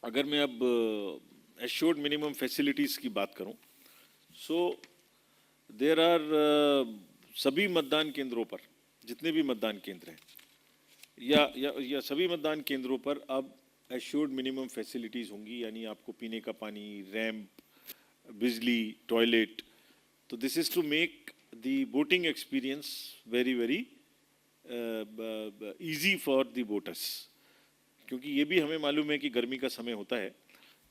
अगर मैं अब एश्योर्ड मिनिमम फैसिलिटीज़ की बात करूं, सो देर आर सभी मतदान केंद्रों पर, जितने भी मतदान केंद्र हैं या सभी मतदान केंद्रों पर अब एश्योर्ड मिनिमम फैसिलिटीज़ होंगी, यानी आपको पीने का पानी, रैंप, बिजली, टॉयलेट। तो this is to make the voting experience very very easy for the voters, क्योंकि ये भी हमें मालूम है कि गर्मी का समय होता है,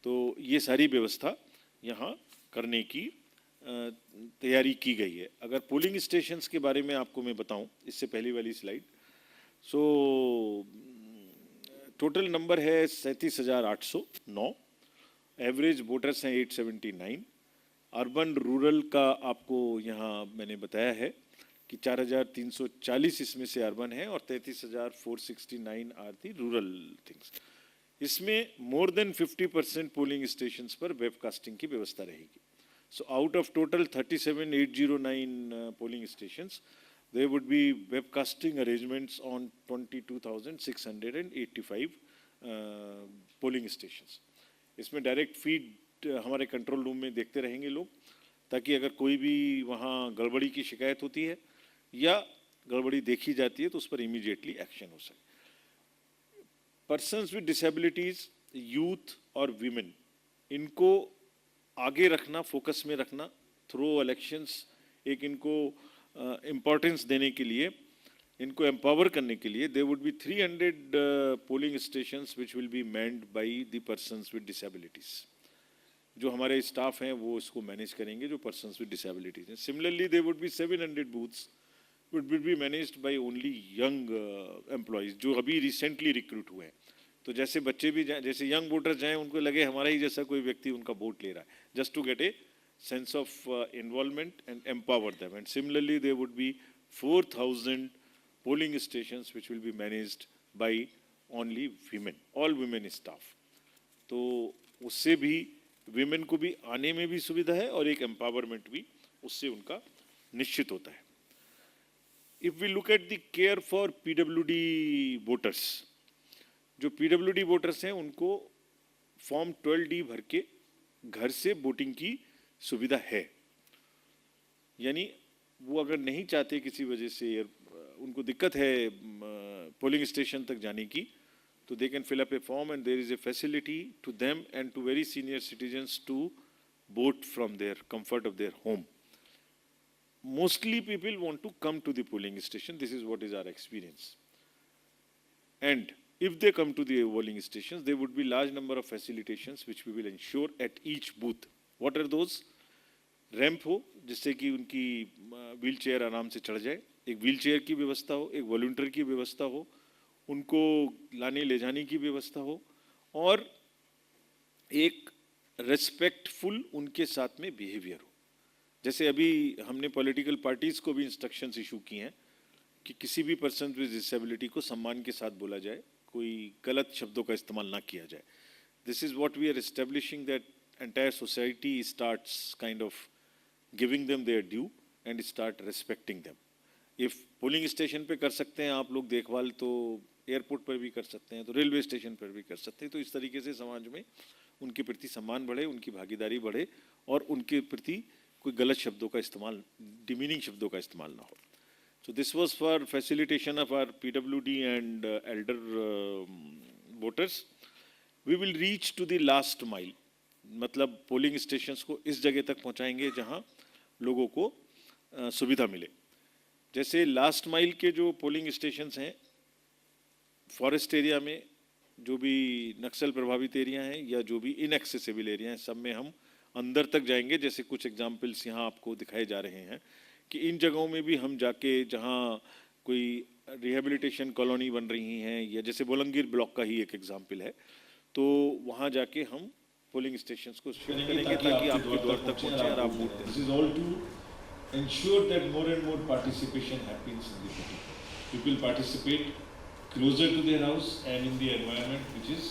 तो ये सारी व्यवस्था यहाँ करने की तैयारी की गई है। अगर पोलिंग स्टेशंस के बारे में आपको मैं बताऊं, इससे पहली वाली स्लाइड, सो टोटल नंबर है 37,809, एवरेज वोटर्स हैं 879। अर्बन रूरल का आपको यहाँ मैंने बताया है कि 4,340 इसमें से अर्बन है और 33,469 आर दी रूरल थिंग्स। इसमें मोर देन 50% पोलिंग स्टेशंस पर वेबकास्टिंग की व्यवस्था रहेगी। So out of total 37,809 polling stations, there would be webcasting arrangements on 22,685 polling stations. इसमें डायरेक्ट फीड हमारे कंट्रोल रूम में देखते रहेंगे लोग, ताकि अगर कोई भी वहाँ गड़बड़ी की शिकायत होती है या गड़बड़ी देखी जाती है तो उस पर इमीडिएटली एक्शन हो सके। पर्सन्स विद डिसेबिलिटीज, यूथ और वीमेन, इनको आगे रखना, फोकस में रखना थ्रू इलेक्शंस, एक इनको इम्पोर्टेंस देने के लिए, इनको एम्पावर करने के लिए there would be 300 polling stations which will be manned by the persons with disabilities. जो हमारे स्टाफ हैं वो इसको मैनेज करेंगे, जो पर्सन्स विद डिसेबिलिटीज हैं। Similarly there would be 700 booths would be managed by only young employees, जो अभी रिसेंटली रिक्रूट हुए हैं। तो जैसे बच्चे भी जाए, जैसे यंग वोटर्स जाएं, उनको लगे हमारा ही जैसा कोई व्यक्ति उनका वोट ले रहा है, just to get a sense of involvement and empower them. And similarly there would be 4,000 polling stations which will be managed by only women, all women staff. तो उससे भी वीमेन को भी आने में भी सुविधा है और एक एम्पावरमेंट भी उससे उनका निश्चित होता है। If we look at the care for पीडब्ल्यूडी वोटर्स, जो पीडब्ल्यूडी वोटर्स हैं उनको फॉर्म 12D भर के घर से वोटिंग की सुविधा है, यानी वो अगर नहीं चाहते किसी वजह से, उनको दिक्कत है पोलिंग स्टेशन तक जाने की, तो they can fill up a form and there is a facility to them and to very senior citizens to vote from their comfort of their home. Mostly people want to come to the polling station. This is what is our experience. And if they come to the polling stations, there would be large number of facilitations which we will ensure at each booth. What are those? Ramp हो जिससे कि उनकी wheel chair आराम से चढ़ जाए, एक wheel chair की व्यवस्था हो, एक वॉलंटियर की व्यवस्था हो, उनको लाने ले जाने की व्यवस्था हो, और एक रेस्पेक्टफुल उनके साथ में बिहेवियर हो। जैसे अभी हमने पॉलिटिकल पार्टीज को भी इंस्ट्रक्शंस इशू की हैं कि किसी भी पर्सन विद डिसेबिलिटी को सम्मान के साथ बोला जाए, कोई गलत शब्दों का इस्तेमाल ना किया जाए। This is what we are establishing, that entire society starts kind of giving them their due and start respecting them. If polling station पे कर सकते हैं आप लोग देखभाल, तो एयरपोर्ट पर भी कर सकते हैं, तो रेलवे स्टेशन पर भी कर सकते हैं। तो इस तरीके से समाज में उनके प्रति सम्मान बढ़े, उनकी भागीदारी बढ़े और उनके प्रति कोई गलत शब्दों का इस्तेमाल, डिमीनिंग शब्दों का इस्तेमाल ना हो। So this was for facilitation of our PWD and elder voters. We will reach to the last mile, मतलब पोलिंग स्टेशंस को इस जगह तक पहुंचाएंगे जहां लोगों को सुविधा मिले। जैसे लास्ट माइल के जो पोलिंग स्टेशंस हैं, फॉरेस्ट एरिया में जो भी नक्सल प्रभावित एरिया हैं या जो भी इनएक्सेसिबल एरिया हैं, सब में हम अंदर तक जाएंगे। जैसे कुछ एग्जाम्पल्स यहाँ आपको दिखाए जा रहे हैं कि इन जगहों में भी हम जाके, जहाँ कोई रिहेबिलिटेशन कॉलोनी बन रही हैं, या जैसे बोलंगीर ब्लॉक का ही एक एग्जाम्पल है, तो वहाँ जाके हम पोलिंग स्टेशंस को शिफ्ट करेंगे ताकि आपके द्वार तक पहुँचे और आप वोट दें। This is all to ensure that more and more participation happens in the voting. People participate closer to their house and in the environment which is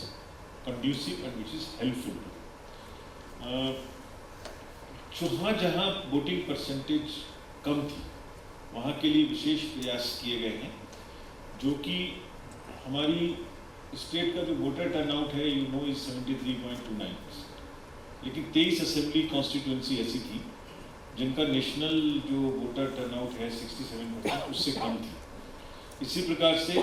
conducive and which is helpful. जहाँ voting percentage कम थी, वहाँ के लिए विशेष प्रयास किए गए हैं, जो कि हमारी स्टेट का जो वोटर टर्नआउट है यू नो इज 73.29%, लेकिन 23 असेंबली कॉन्स्टिट्यूंसी ऐसी थी जिनका नेशनल जो वोटर टर्नआउट है 67% उससे कम थी। इसी प्रकार से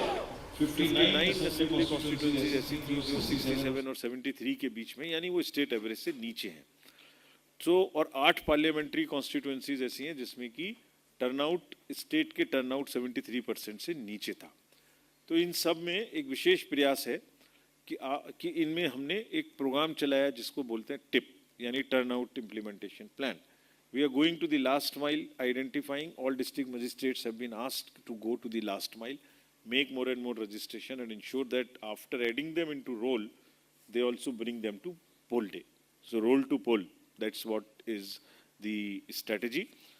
59 असेंबली कॉन्स्टिट्यूंसीज ऐसी थी जो 67 और 73 के बीच में, यानी वो स्टेट एवरेज से नीचे हैं। तो और 8 पार्लियामेंट्री कॉन्स्टिट्यूंसीज ऐसी हैं जिसमें कि टर्नआउट स्टेट के टर्नआउट 73% से नीचे था। तो इन सब में एक विशेष प्रयास है कि इनमें हमने एक प्रोग्राम चलाया जिसको बोलते हैं टिप, यानी turnout implementation plan. We are going to the last mile, identifying all district magistrates have been asked to go to the last mile, make more and more registration and ensure that after adding them into roll, they also bring them to poll day. So roll to poll, that's what is the strategy.